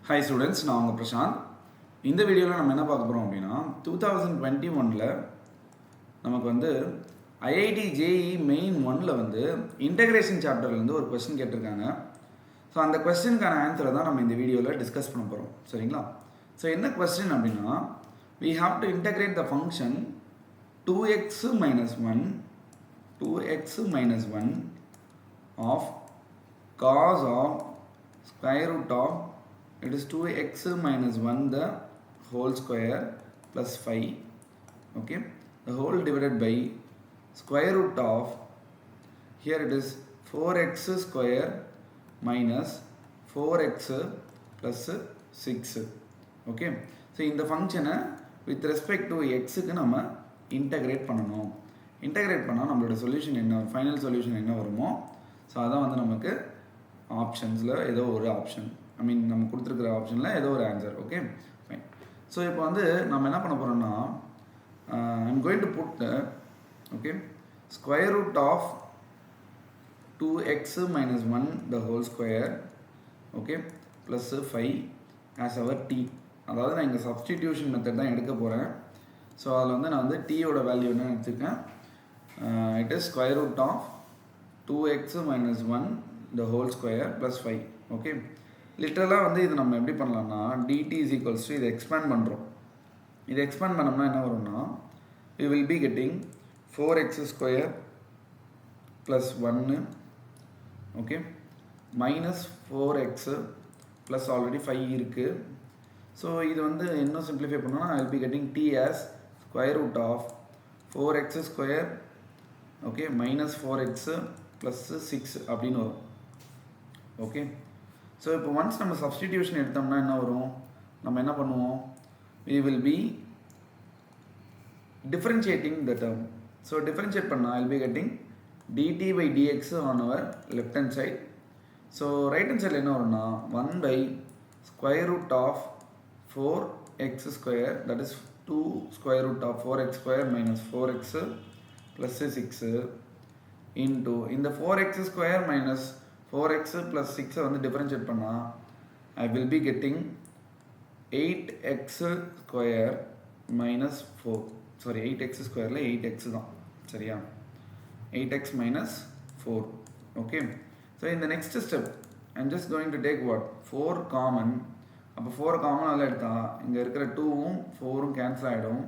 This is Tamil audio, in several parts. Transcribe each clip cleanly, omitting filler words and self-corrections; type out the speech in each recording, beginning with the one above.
Hi students, நான் உங்கள் பிரசாந்த். இந்த வீடியோவில் நம்ம என்ன பார்க்க போகிறோம் அப்படின்னா 2021 நமக்கு வந்து IIT JEE Main 1 இன்டகிரேஷன் சாப்டர்லேருந்து ஒரு கொஸ்டின் கேட்டிருக்காங்க. ஸோ அந்த கொஸ்டினுக்கான ஆன்சரை தான் நம்ம இந்த வீடியோவில் டிஸ்கஸ் பண்ண போகிறோம். சரிங்களா? ஸோ என்ன கொஸ்டின் அப்படின்னா, we have to integrate the function 2x minus 1 of cos of square root of it is 2x minus 1 the whole square plus 5, okay, the whole divided by square root of, here it is 4x square minus 4x plus 6, okay. So in the function with respect to x க்கு நம்ம integrate பண்ணணும். integrate பண்ணால் நம்மளோட சொல்யூஷன் என்ன, ஃபைனல் சொல்யூஷன் என்ன வருமோ, ஸோ அதான் வந்து நமக்கு ஆப்ஷன்ஸில் ஏதோ ஒரு ஆப்ஷன், நம்ம கொடுத்துருக்குற ஆப்ஷனில் ஏதோ ஒரு ஆன்சர். Okay fine. ஸோ இப்போ வந்து நம்ம என்ன பண்ண போகிறோம்னா, I'm going to put okay square root of 2x minus 1 the whole square, okay, plus 5 as our t. அதாவது நான் இங்கே சப்ஸ்டிடியூஷன் மெத்தட் தான் எடுக்க போகிறேன். ஸோ அதில் வந்து நான் வந்து டீயோட வேல்யூ என்ன எடுத்துருக்கேன், it is square root of 2x minus 1 the whole square plus 5. Okay, லிட்டரலாக வந்து இது நம்ம எப்படி பண்ணலாம்னா, dt is equals to இதை எக்ஸ்பேண்ட் பண்ணுறோம். இதை எக்ஸ்பேண்ட் பண்ணோம்னா என்ன வரும்னா, we will be getting 4x square plus 1, okay, minus 4x plus already 5 இருக்குது. ஸோ இது வந்து இன்னும் சிம்பிளிஃபை பண்ணோம்னா I will be getting t as square root of 4x square, okay, minus 4x plus 6 அப்படின்னு வரும். ஓகே, ஸோ இப்போ ஒன்ஸ் நம்ம சப்ஸ்டிடியூஷன் எடுத்தோம்னா என்ன வரும், நம்ம என்ன பண்ணுவோம், we will be differentiating the term. So differentiate பண்ணால் I will be getting dt by dx on our left hand side. So right hand சைடில் என்ன வரும்னா 1 by square root of 4x square, that is 2 square root of 4x square minus 4x plus 6 into இந்த 4x square minus 4x plus 6 வந்து டிஃபரன்ஷியேட் பண்ணால் I will be getting 8x square minus 4, sorry 8x ஸ்கொயரில் 8x தான், சரியா, 8x minus 4. ஓகே, ஸோ இந்த next step I'm just going to take what 4 common. அப்போ 4 காமன் அதில் எடுத்தால் இங்கே இருக்கிற 2வும் 4ம் கேன்சல் ஆகிடும்.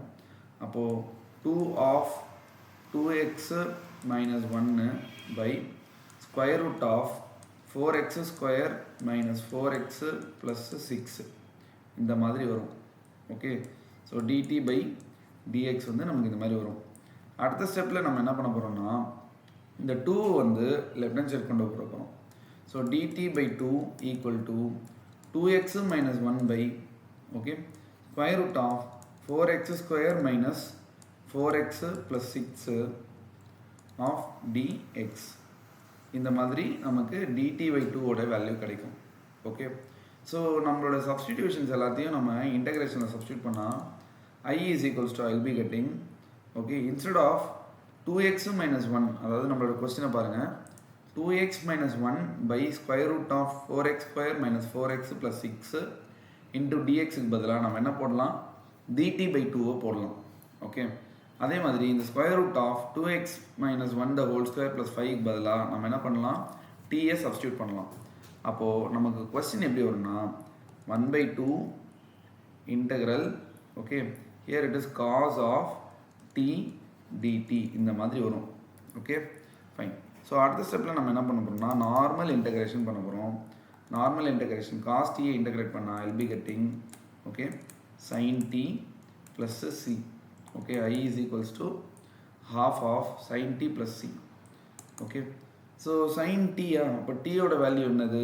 அப்போது 2 of 2x minus 1 by square root of 4x square minus 4x plus 6 இந்த மாதிரி வரும். Okay, so dt by dx வந்து நமக்கு இந்த மாதிரி வரும். அடுத்த ஸ்டெப்பில் நம்ம என்ன பண்ண போகிறோம்னா, இந்த 2 வந்து லெஃப்ட் ஹேண்ட் சைட் கொண்டு போகிறோம். So dt by 2 equal to 2x minus 1 by, okay, square root of 4x square minus 4x plus 6 of dx. இந்த மாதிரி நமக்கு dt by 2 ஓட வேல்யூ கிடைக்கும். ஓகே, ஸோ நம்மளோட சப்ஸ்டிடியூஷன்ஸ் எல்லாத்தையும் நம்ம இன்டகிரேஷனில் சப்ஸ்டியூட் பண்ணால் I is equals to I will be getting, okay, instead of 2x minus 1, அதாவது நம்மளோட கொஸ்டினை பாருங்கள், 2x minus 1 by square root of 4x square minus 4x plus 6 into dxக்கு பதிலாக நம்ம என்ன போடலாம், dt by 2 போடலாம். ஓகே, அதே மாதிரி இந்த square root of 2x minus 1 the whole square plus 5க்கு பதிலாக நம்ம என்ன பண்ணலாம், tயை சப்ஸ்டியூட் பண்ணலாம். அப்போது நமக்கு கொஸ்டின் எப்படி வரும்னா 1 by 2 integral, okay, here it is cos of t dt இந்த மாதிரி வரும். Okay fine. ஸோ அடுத்த ஸ்டெப்பில் நம்ம என்ன பண்ண போகிறோம்னா, நார்மல் இன்டகிரேஷன் பண்ண போகிறோம். நார்மல் இன்டகிரேஷன் காஸ் டீயை இன்டகிரேட் பண்ணால் I'll be getting, okay, sin t plus c. Okay, I is equals to half of sin t plus c. Okay, so sin t, அப்போ டீயோட வேல்யூ என்னது,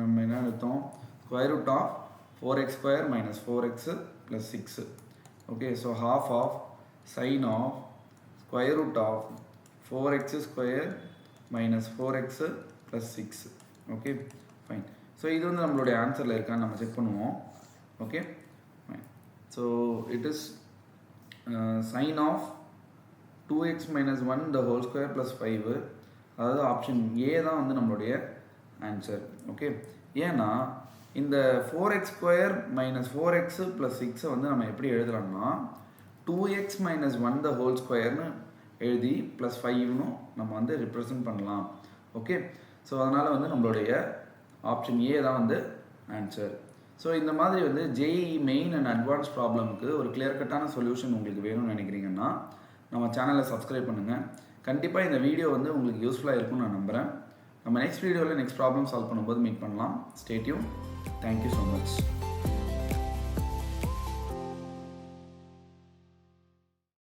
நம்ம என்ன எடுத்தோம், square root of 4x square minus 4x plus 6. Okay, so half of sin of square root of 4x square minus 4x plus 6. Okay fine. So இது வந்து நம்மளுடைய ஆன்சரில் இருக்கான்னு நம்ம செக் பண்ணுவோம். Okay fine. So it is sin of 2x minus 1 the whole square plus 5, அதாவது ஆப்ஷன் ஏ தான் வந்து நம்மளுடைய ஆன்சர். ஓகே, ஏன்னா இந்த 4x square minus 4x plus 6 வந்து நம்ம எப்படி எழுதலாம்னா 2x மைனஸ் 1 த ஹோல் ஸ்கொயர்னு எழுதி ப்ளஸ் 5ன்னு நம்ம வந்து ரிப்ரசன்ட் பண்ணலாம். ஓகே, ஸோ அதனால் வந்து நம்மளுடைய ஆப்ஷன் ஏ தான் வந்து ஆன்சர். ஸோ இந்த மாதிரி வந்து JEE மெயின் அண்ட் அட்வான்ஸ் ப்ராப்ளமுக்கு ஒரு கிளியர் கட்டான சொல்யூஷன் உங்களுக்கு வேணும்னு நினைக்கிறீங்கன்னா நம்ம சேனலை சப்ஸ்கிரைப் பண்ணுங்கள். கண்டிப்பாக இந்த வீடியோ வந்து உங்களுக்கு யூஸ்ஃபுல்லாக இருக்கும்னு நான் நம்புகிறேன். நம்ம நெக்ஸ்ட் வீடியோவில் நெக்ஸ்ட் ப்ராப்ளம் சால்வ் பண்ணும்போது மீட் பண்ணலாம். Stay tune. Thank you so much.